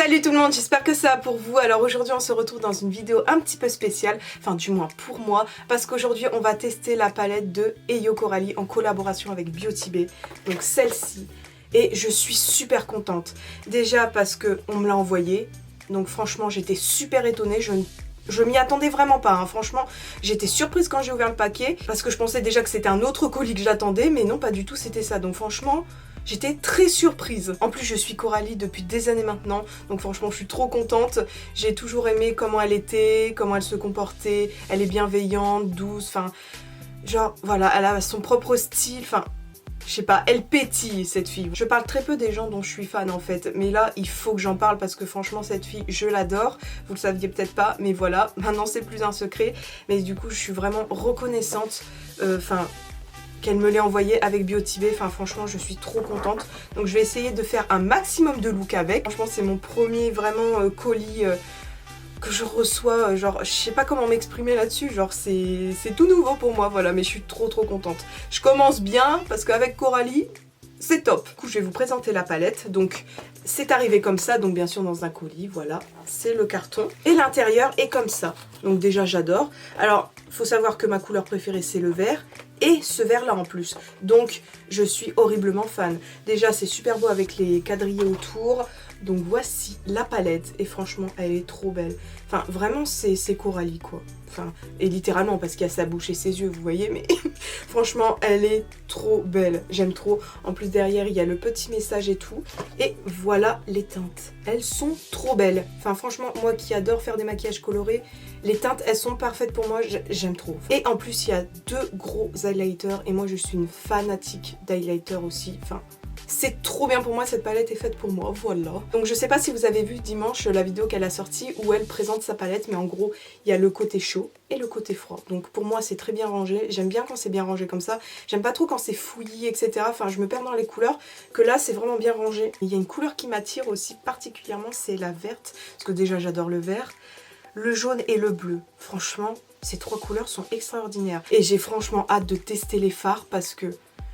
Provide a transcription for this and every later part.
Salut tout le monde, j'espère que ça va pour vous. Alors aujourd'hui on se retrouve dans une vidéo un petit peu spéciale, enfin du moins pour moi, parce qu'aujourd'hui on va tester la palette de Eyo Coralie en collaboration avec Beauty Bay, donc celle-ci. Et je suis super contente, déjà parce qu'on me l'a envoyée, donc franchement j'étais super étonnée, je m'y attendais vraiment pas, hein. Franchement j'étais surprise quand j'ai ouvert le paquet, parce que je pensais déjà que c'était un autre colis que j'attendais, mais non pas du tout, c'était ça, donc franchement... J'étais très surprise. En plus je suis Coralie depuis des années maintenant, donc franchement je suis trop contente. J'ai toujours aimé comment elle était, comment elle se comportait, elle est bienveillante, douce, enfin... Genre voilà, elle a son propre style, enfin... Je sais pas, elle pétille cette fille. Je parle très peu des gens dont je suis fan en fait, mais là il faut que j'en parle parce que franchement cette fille je l'adore. Vous le saviez peut-être pas, mais voilà, maintenant c'est plus un secret. Mais du coup je suis vraiment reconnaissante, qu'elle me l'ait envoyé avec Beauty Bay, enfin franchement je suis trop contente. Donc je vais essayer de faire un maximum de look avec. Franchement c'est mon premier vraiment colis que je reçois, genre je sais pas comment m'exprimer là-dessus, genre c'est tout nouveau pour moi, voilà, mais je suis trop contente. Je commence bien parce qu'avec Coralie c'est top. Du coup je vais vous présenter la palette, donc c'est arrivé comme ça, donc bien sûr dans un colis, voilà, c'est le carton. Et l'intérieur est comme ça, donc déjà j'adore. Alors faut savoir que ma couleur préférée c'est le vert, et ce vert là en plus, donc je suis horriblement fan. Déjà c'est super beau avec les quadrillés autour, donc voici la palette et franchement elle est trop belle. Enfin vraiment c'est Coralie quoi, enfin et littéralement parce qu'il y a sa bouche et ses yeux vous voyez, mais franchement elle est trop belle, j'aime trop. En plus derrière il y a le petit message et tout, et voilà les teintes, elles sont trop belles. Enfin franchement moi qui adore faire des maquillages colorés, les teintes elles sont parfaites pour moi, j'aime trop. Et en plus il y a deux gros highlighters et moi je suis une fanatique d'highlighter aussi, enfin c'est trop bien pour moi, cette palette est faite pour moi, voilà. Donc je sais pas si vous avez vu dimanche la vidéo qu'elle a sortie où elle présente sa palette, mais en gros il y a le côté chaud et le côté froid. Donc pour moi c'est très bien rangé, j'aime bien quand c'est bien rangé comme ça, j'aime pas trop quand c'est fouillis etc, enfin je me perds dans les couleurs, que là c'est vraiment bien rangé. Il y a une couleur qui m'attire aussi particulièrement, c'est la verte, parce que déjà j'adore le vert, le jaune et le bleu, franchement ces trois couleurs sont extraordinaires. Et j'ai franchement hâte de tester les fards parce que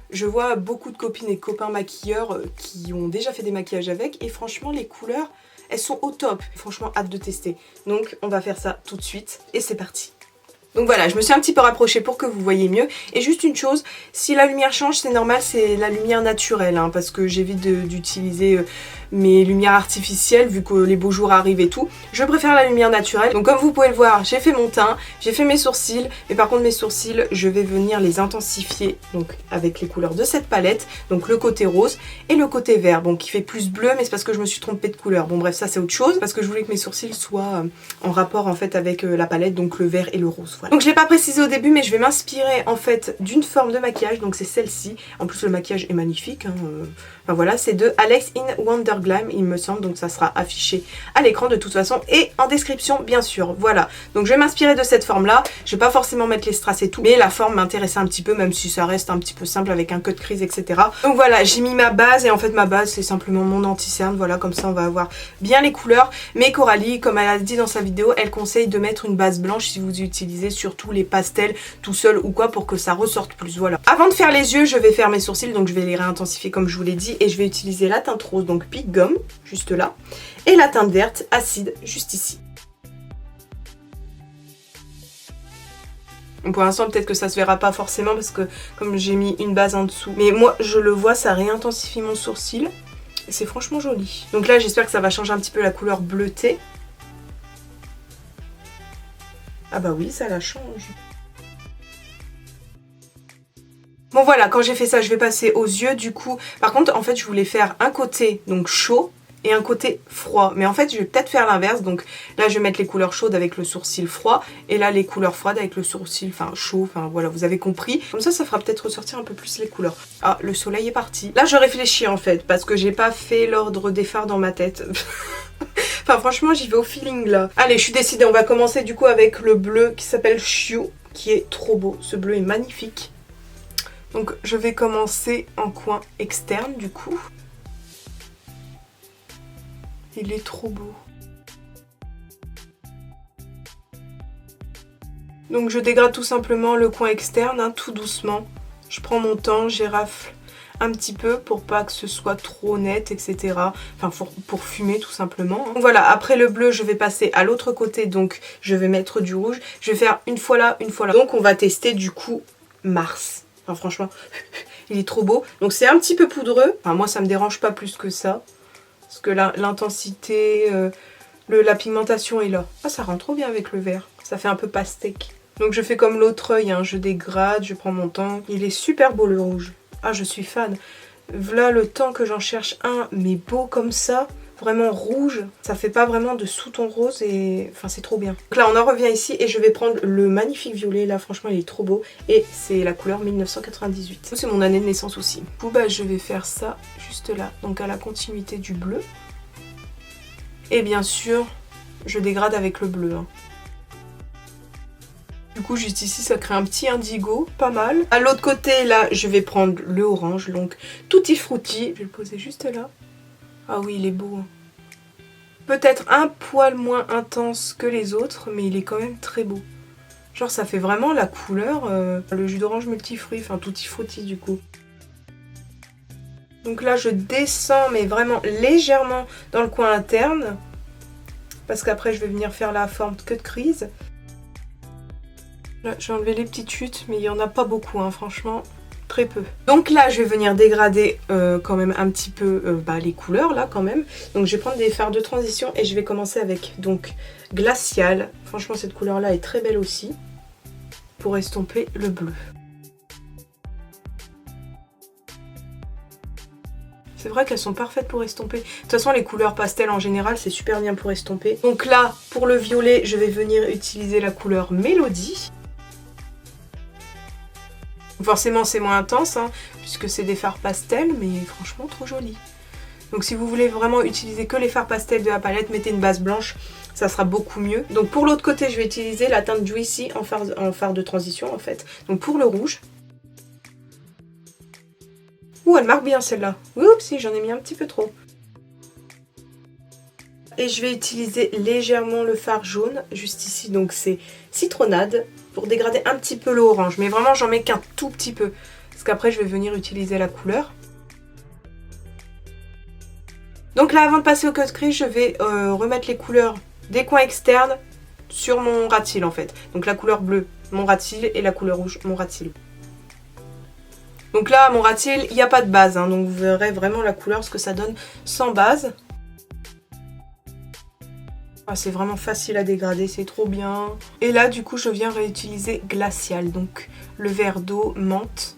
je vois beaucoup de copines et copains maquilleurs qui ont déjà fait des maquillages avec, et franchement les couleurs elles sont au top. Franchement hâte de tester. Donc on va faire ça tout de suite et c'est parti. Donc voilà, je me suis un petit peu rapprochée pour que vous voyez mieux. Et juste une chose, si la lumière change, c'est normal, c'est la lumière naturelle, hein, parce que j'évite d'utiliser mes lumières artificielles vu que les beaux jours arrivent et tout. Je préfère la lumière naturelle. Donc comme vous pouvez le voir, j'ai fait mon teint, j'ai fait mes sourcils, mais par contre mes sourcils, je vais venir les intensifier donc avec les couleurs de cette palette. Donc le côté rose et le côté vert, bon qui fait plus bleu, mais c'est parce que je me suis trompée de couleur. Bon bref, ça c'est autre chose, parce que je voulais que mes sourcils soient en rapport en fait avec la palette, donc le vert et le rose. Voilà. Donc je l'ai pas précisé au début, mais je vais m'inspirer en fait d'une forme de maquillage, donc c'est celle-ci. En plus le maquillage est magnifique, hein. Enfin voilà, c'est de Alex in Wonderglam il me semble, donc ça sera affiché à l'écran de toute façon et en description bien sûr. Voilà, donc je vais m'inspirer de cette forme là, je vais pas forcément mettre les strass et tout, mais la forme m'intéressait un petit peu, même si ça reste un petit peu simple avec un cut crease etc. Donc voilà, j'ai mis ma base, et en fait ma base c'est simplement mon anti-cerne, voilà, comme ça on va avoir bien les couleurs. Mais Coralie, comme elle a dit dans sa vidéo, elle conseille de mettre une base blanche si vous utilisez surtout les pastels tout seul ou quoi, pour que ça ressorte plus, voilà. Avant de faire les yeux, je vais faire mes sourcils, donc je vais les réintensifier comme je vous l'ai dit, et je vais utiliser la teinte rose, donc Pick Gum, juste là, et la teinte verte, Acide, juste ici. Pour l'instant peut-être que ça se verra pas forcément parce que comme j'ai mis une base en dessous, mais moi je le vois, ça réintensifie mon sourcil et c'est franchement joli. Donc là j'espère que ça va changer un petit peu la couleur bleutée. Ah bah oui, ça la change. Bon voilà, quand j'ai fait ça je vais passer aux yeux du coup. Par contre en fait je voulais faire un côté donc chaud et un côté froid, mais en fait je vais peut-être faire l'inverse. Donc là je vais mettre les couleurs chaudes avec le sourcil froid, et là les couleurs froides avec le sourcil chaud, enfin voilà, vous avez compris. Comme ça fera peut-être ressortir un peu plus les couleurs. Ah, le soleil est parti. Là je réfléchis en fait parce que j'ai pas fait l'ordre des fards dans ma tête. Enfin franchement j'y vais au feeling là. Allez, je suis décidée, on va commencer du coup avec le bleu qui s'appelle Chiu, qui est trop beau, ce bleu est magnifique. Donc je vais commencer en coin externe du coup. Il est trop beau. Donc je dégrade tout simplement le coin externe, hein, tout doucement. Je prends mon temps, j'érafle un petit peu pour pas que ce soit trop net, etc. Enfin pour fumer tout simplement. Donc voilà, après le bleu je vais passer à l'autre côté, donc je vais mettre du rouge. Je vais faire une fois là, une fois là. Donc on va tester du coup Mars. Enfin franchement, il est trop beau. Donc c'est un petit peu poudreux. Enfin moi ça me dérange pas plus que ça. Parce que l'intensité, la pigmentation est là. Ah ça rend trop bien avec le vert. Ça fait un peu pastèque. Donc je fais comme l'autre œil, hein. Je dégrade, je prends mon temps. Il est super beau le rouge. Ah je suis fan. Voilà le temps que j'en cherche un, mais beau comme ça. Vraiment rouge, ça fait pas vraiment de sous-ton rose et enfin c'est trop bien. Donc là on en revient ici et je vais prendre le magnifique violet, là franchement il est trop beau et c'est la couleur 1998. C'est mon année de naissance aussi. Du coup bah je vais faire ça juste là, donc à la continuité du bleu. Et bien sûr je dégrade avec le bleu. Hein. Du coup juste ici ça crée un petit indigo, pas mal. À l'autre côté là je vais prendre le orange, donc Tutti Frutti. Je vais le poser juste là. Ah oui, il est beau. Peut-être un poil moins intense que les autres, mais il est quand même très beau. Genre ça fait vraiment la couleur, le jus d'orange multifruit, enfin tutti frutti du coup. Donc là je descends mais vraiment légèrement dans le coin interne. Parce qu'après je vais venir faire la forme cut crease. Là j'ai enlevé les petites chutes, mais il n'y en a pas beaucoup hein, franchement. Très peu. Donc là je vais venir dégrader quand même un petit peu les couleurs là quand même. Donc je vais prendre des fards de transition et je vais commencer avec donc Glacial. Franchement cette couleur là est très belle aussi. Pour estomper le bleu. C'est vrai qu'elles sont parfaites pour estomper. De toute façon les couleurs pastel en général c'est super bien pour estomper. Donc là pour le violet je vais venir utiliser la couleur Mélodie. Forcément c'est moins intense hein, puisque c'est des fards pastels mais franchement trop joli. Donc si vous voulez vraiment utiliser que les fards pastels de la palette, mettez une base blanche, ça sera beaucoup mieux. Donc pour l'autre côté je vais utiliser la teinte Juicy en fard de transition en fait. Donc pour le rouge. Ouh elle marque bien celle-là. Oups si j'en ai mis un petit peu trop. Et je vais utiliser légèrement le fard jaune juste ici, donc c'est Citronnade. Pour dégrader un petit peu l'orange, mais vraiment j'en mets qu'un tout petit peu parce qu'après je vais venir utiliser la couleur. Donc là avant de passer au cut crease je vais remettre les couleurs des coins externes sur mon ras de cils en fait. Donc la couleur bleue mon ras de cils et la couleur rouge mon ras de cils. Donc là mon ras de cils il n'y a pas de base hein, donc vous verrez vraiment la couleur ce que ça donne sans base. Ah, c'est vraiment facile à dégrader, c'est trop bien. Et là du coup je viens réutiliser Glacial, donc le vert d'eau menthe.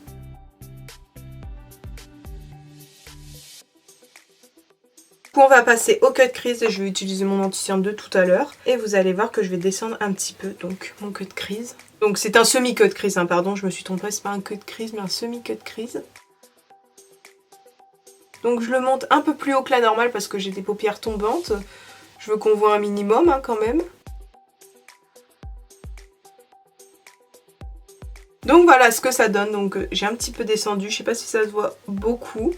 Du coup on va passer au cut crease et je vais utiliser mon anti-cerne de tout à l'heure. Et vous allez voir que je vais descendre un petit peu donc mon cut crease. Donc c'est un semi-cut crease, hein, pardon je me suis trompée, c'est pas un cut crease mais un semi-cut crease. Donc je le monte un peu plus haut que la normale parce que j'ai des paupières tombantes. Je veux qu'on voit un minimum hein, quand même. Donc voilà ce que ça donne. Donc j'ai un petit peu descendu. Je sais pas si ça se voit beaucoup.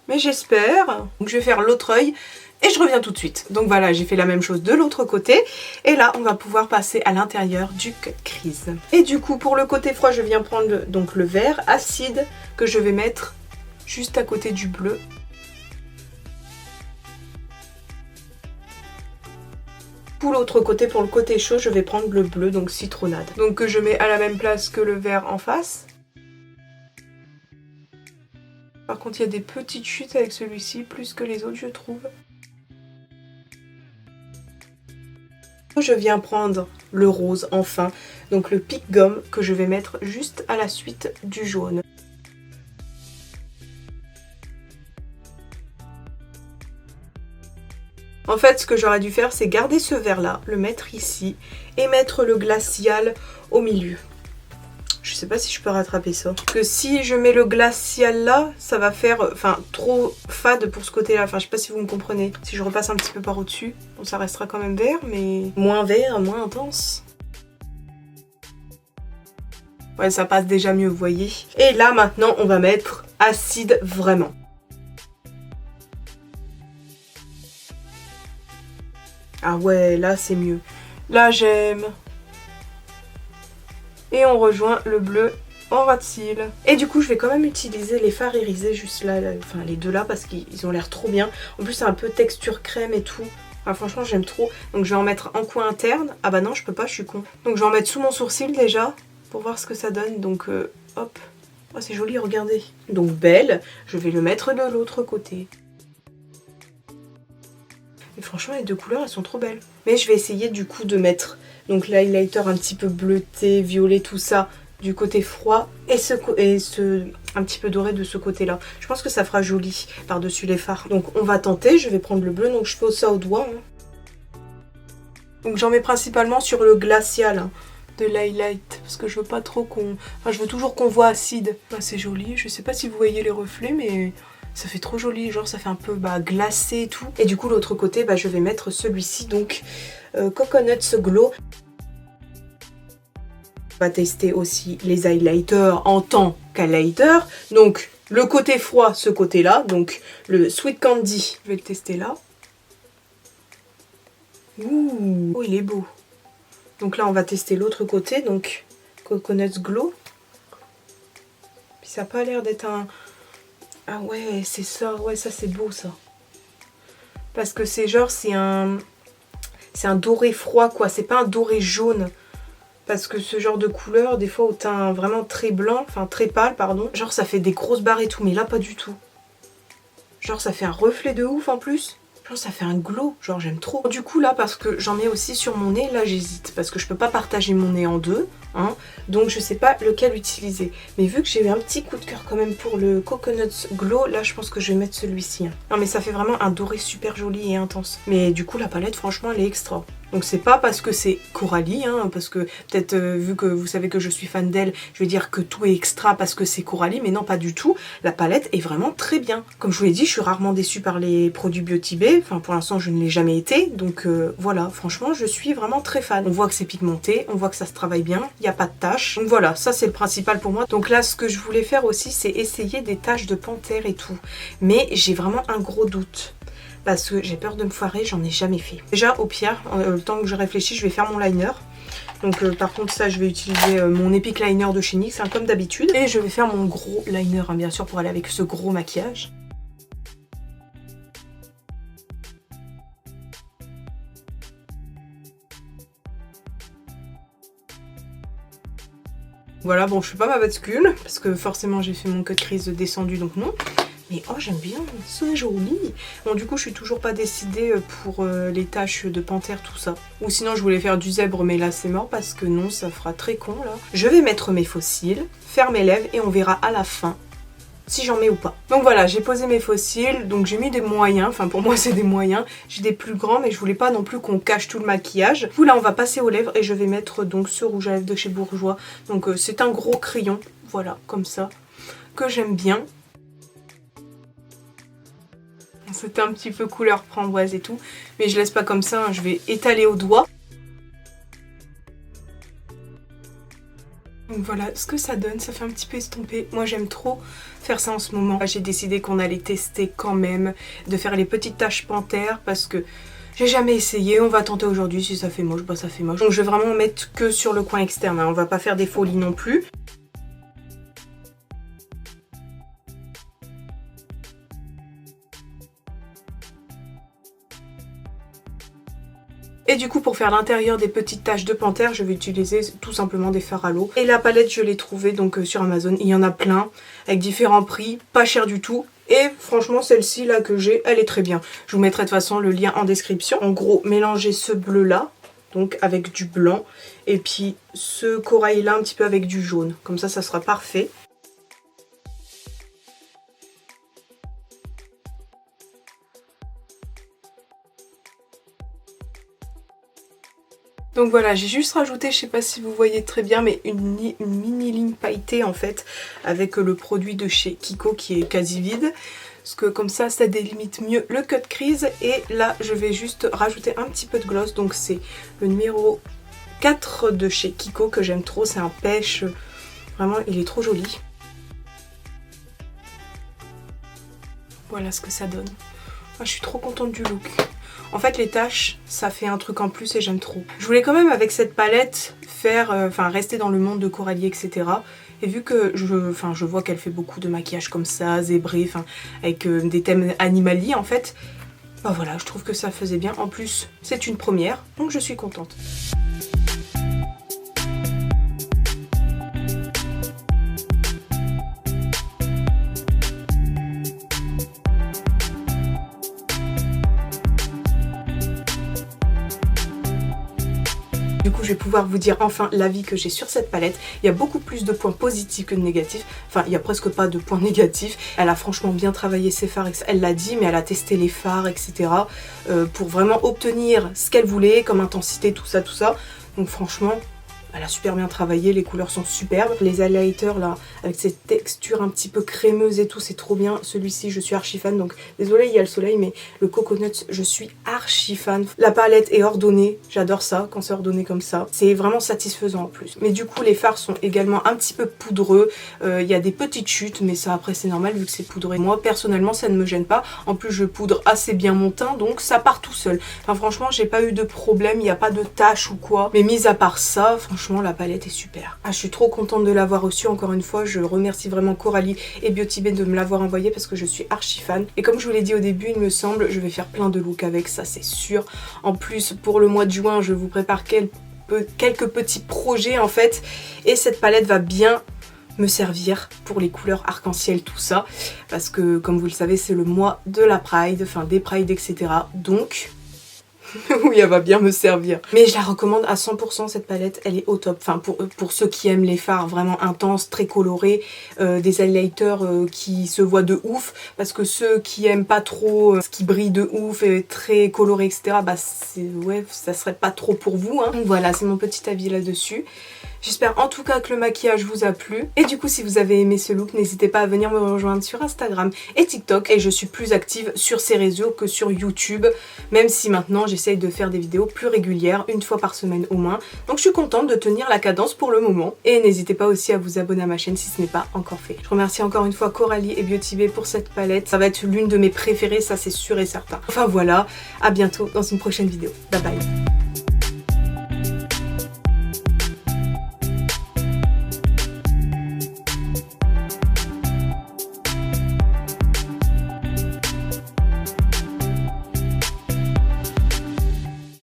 Mais j'espère. Donc je vais faire l'autre œil. Et je reviens tout de suite. Donc voilà, j'ai fait la même chose de l'autre côté. Et là, on va pouvoir passer à l'intérieur du cut crease. Et du coup, pour le côté froid, je viens prendre donc le vert acide que je vais mettre juste à côté du bleu. Pour l'autre côté, pour le côté chaud, je vais prendre le bleu, donc Citronnade. Donc que je mets à la même place que le vert en face. Par contre, il y a des petites chutes avec celui-ci, plus que les autres, je trouve. Je viens prendre le rose, enfin, donc le pic gomme que je vais mettre juste à la suite du jaune. En fait, ce que j'aurais dû faire, c'est garder ce vert-là, le mettre ici, et mettre le glacial au milieu. Je sais pas si je peux rattraper ça. Parce que si je mets le glacial là, ça va faire trop fade pour ce côté-là. Enfin, je sais pas si vous me comprenez. Si je repasse un petit peu par au-dessus, bon, ça restera quand même vert, mais moins vert, moins intense. Ouais, ça passe déjà mieux, vous voyez. Et là, maintenant, on va mettre acide vraiment. Ah ouais, là c'est mieux. Là j'aime. Et on rejoint le bleu en ras de cils. Et du coup je vais quand même utiliser les fards irisés juste là, enfin les deux là parce qu'ils ont l'air trop bien. En plus c'est un peu texture crème et tout. Enfin, franchement j'aime trop. Donc je vais en mettre en coin interne. Ah bah non je peux pas, je suis con. Donc je vais en mettre sous mon sourcil déjà pour voir ce que ça donne. Donc hop. Oh c'est joli, regardez. Donc belle, je vais le mettre de l'autre côté. Et franchement les deux couleurs elles sont trop belles. Mais je vais essayer du coup de mettre donc l'highlighter un petit peu bleuté, violet, tout ça du côté froid et un petit peu doré de ce côté là. Je pense que ça fera joli par dessus les fards. Donc on va tenter, je vais prendre le bleu, donc je fais ça au doigt. Donc j'en mets principalement sur le glacial hein, de l'highlight parce que je veux pas trop qu'on... Enfin je veux toujours qu'on voit acide. Ah, c'est joli, je sais pas si vous voyez les reflets mais... Ça fait trop joli, genre ça fait un peu glacé et tout. Et du coup l'autre côté, je vais mettre celui-ci, donc Coconuts Glow. On va tester aussi les highlighters en tant qu'highlighter. Donc le côté froid, ce côté-là, donc le Sweet Candy. Je vais le tester là. Ouh, oh, il est beau. Donc là on va tester l'autre côté, donc Coconuts Glow. Puis ça n'a pas l'air d'être un... Ah ouais, c'est ça, ouais ça c'est beau ça. Parce que c'est genre, c'est un doré froid quoi, c'est pas un doré jaune. Parce que ce genre de couleur, des fois au teint vraiment très blanc, enfin très pâle pardon, genre ça fait des grosses barres et tout, mais là pas du tout. Genre ça fait un reflet de ouf en plus. Genre ça fait un glow, genre j'aime trop. Du coup là, parce que j'en mets aussi sur mon nez, là j'hésite. Parce que je peux pas partager mon nez en deux, hein. Donc je sais pas lequel utiliser. Mais vu que j'ai eu un petit coup de cœur quand même pour le Coconuts Glow, là je pense que je vais mettre celui-ci. Hein. Non mais ça fait vraiment un doré super joli et intense. Mais du coup la palette franchement elle est extra. Donc c'est pas parce que c'est Coralie, hein, parce que peut-être vu que vous savez que je suis fan d'elle, je vais dire que tout est extra parce que c'est Coralie, mais non pas du tout. La palette est vraiment très bien. Comme je vous l'ai dit, je suis rarement déçue par les produits Beauty Bay, enfin pour l'instant je ne l'ai jamais été, donc voilà, franchement je suis vraiment très fan. On voit que c'est pigmenté, on voit que ça se travaille bien, il n'y a pas de taches, donc voilà, ça c'est le principal pour moi. Donc là ce que je voulais faire aussi c'est essayer des taches de panthère et tout, mais j'ai vraiment un gros doute. Parce que j'ai peur de me foirer, j'en ai jamais fait. Déjà au pire, le temps que je réfléchis, je vais faire mon liner. Donc par contre ça je vais utiliser mon Epic Liner de chez NYX, hein, comme d'habitude. Et je vais faire mon gros liner hein, bien sûr pour aller avec ce gros maquillage. Voilà, bon je fais pas ma bascule parce que forcément j'ai fait mon cut crease descendu donc non. Mais oh j'aime bien, c'est joli. Bon du coup je suis toujours pas décidée pour les taches de panthère tout ça. Ou sinon je voulais faire du zèbre mais là c'est mort parce que non ça fera très con là. Je vais mettre mes faux cils, faire mes lèvres et on verra à la fin si j'en mets ou pas. Donc voilà, j'ai posé mes faux cils, donc j'ai mis des moyens, enfin pour moi c'est des moyens. J'ai des plus grands mais je voulais pas non plus qu'on cache tout le maquillage. Du coup là on va passer aux lèvres et je vais mettre donc ce rouge à lèvres de chez Bourjois. Donc c'est un gros crayon, voilà comme ça, que j'aime bien. C'était un petit peu couleur framboise et tout, mais je laisse pas comme ça, hein, je vais étaler au doigt. Donc voilà ce que ça donne, ça fait un petit peu estompé. Moi j'aime trop faire ça en ce moment. J'ai décidé qu'on allait tester quand même, de faire les petites taches panthère parce que j'ai jamais essayé. On va tenter aujourd'hui, si ça fait moche, bah ça fait moche. Donc je vais vraiment mettre que sur le coin externe, hein. On va pas faire des folies non plus. Et du coup pour faire l'intérieur des petites taches de panthère, je vais utiliser tout simplement des fards à l'eau. Et la palette je l'ai trouvée donc sur Amazon, il y en a plein, avec différents prix, pas cher du tout. Et franchement celle-ci là que j'ai, elle est très bien. Je vous mettrai de toute façon le lien en description. En gros, mélangez ce bleu là, donc avec du blanc, et puis ce corail là un petit peu avec du jaune. Comme ça sera parfait. Donc voilà, j'ai juste rajouté, je sais pas si vous voyez très bien, mais une mini ligne pailletée en fait, avec le produit de chez Kiko qui est quasi vide. Parce que comme ça délimite mieux le cut crease. Et là, je vais juste rajouter un petit peu de gloss. Donc c'est le numéro 4 de chez Kiko que j'aime trop. C'est un pêche, vraiment il est trop joli. Voilà ce que ça donne. Ah, je suis trop contente du look. En fait les taches ça fait un truc en plus et j'aime trop. Je voulais quand même avec cette palette faire, rester dans le monde de Coralie etc. Et vu que je vois qu'elle fait beaucoup de maquillage comme ça, zébré, avec des thèmes animaliers en fait, bah voilà, je trouve que ça faisait bien. En plus, c'est une première, donc je suis contente. Du coup, je vais pouvoir vous dire enfin l'avis que j'ai sur cette palette. Il y a beaucoup plus de points positifs que de négatifs. Enfin, il n'y a presque pas de points négatifs. Elle a franchement bien travaillé ses fards. Elle l'a dit, mais elle a testé les fards, etc. Pour vraiment obtenir ce qu'elle voulait, comme intensité, tout ça, tout ça. Donc franchement, elle a super bien travaillé, les couleurs sont superbes. Les highlighters là, avec cette texture un petit peu crémeuse et tout, c'est trop bien. Celui-ci, je suis archi fan, donc désolée, il y a le soleil, mais le Coconut, je suis archi fan. La palette est ordonnée, j'adore ça, quand c'est ordonné comme ça. C'est vraiment satisfaisant en plus. Mais du coup, les fards sont également un petit peu poudreux. Il y a des petites chutes, mais ça après c'est normal vu que c'est poudré. Moi, personnellement, ça ne me gêne pas. En plus, je poudre assez bien mon teint, donc ça part tout seul. Enfin, franchement, j'ai pas eu de problème, il n'y a pas de taches ou quoi. Mais mis à part ça, franchement, la palette est super. Ah, je suis trop contente de l'avoir reçue. Encore une fois, je remercie vraiment Coralie et Beauty Bay de me l'avoir envoyée parce que je suis archi fan. Et comme je vous l'ai dit au début, il me semble, je vais faire plein de looks avec, ça c'est sûr. En plus, pour le mois de juin, je vous prépare quelques petits projets en fait. Et cette palette va bien me servir pour les couleurs arc-en-ciel, tout ça. Parce que, comme vous le savez, c'est le mois de la Pride, enfin des Pride, etc. Donc... oui, elle va bien me servir. Mais je la recommande à 100% cette palette, elle est au top. Enfin, pour ceux qui aiment les fards vraiment intenses, très colorés, des highlighters qui se voient de ouf. Parce que ceux qui aiment pas trop ce qui brille de ouf et très coloré, etc., bah ouais, ça serait pas trop pour vous. Hein. Donc voilà, c'est mon petit avis là-dessus. J'espère en tout cas que le maquillage vous a plu. Et du coup, si vous avez aimé ce look, n'hésitez pas à venir me rejoindre sur Instagram et TikTok. Et je suis plus active sur ces réseaux que sur YouTube. Même si maintenant, j'essaye de faire des vidéos plus régulières, une fois par semaine au moins. Donc je suis contente de tenir la cadence pour le moment. Et n'hésitez pas aussi à vous abonner à ma chaîne si ce n'est pas encore fait. Je remercie encore une fois Coralie et Beauty Bay pour cette palette. Ça va être l'une de mes préférées, ça c'est sûr et certain. Enfin voilà, à bientôt dans une prochaine vidéo. Bye bye.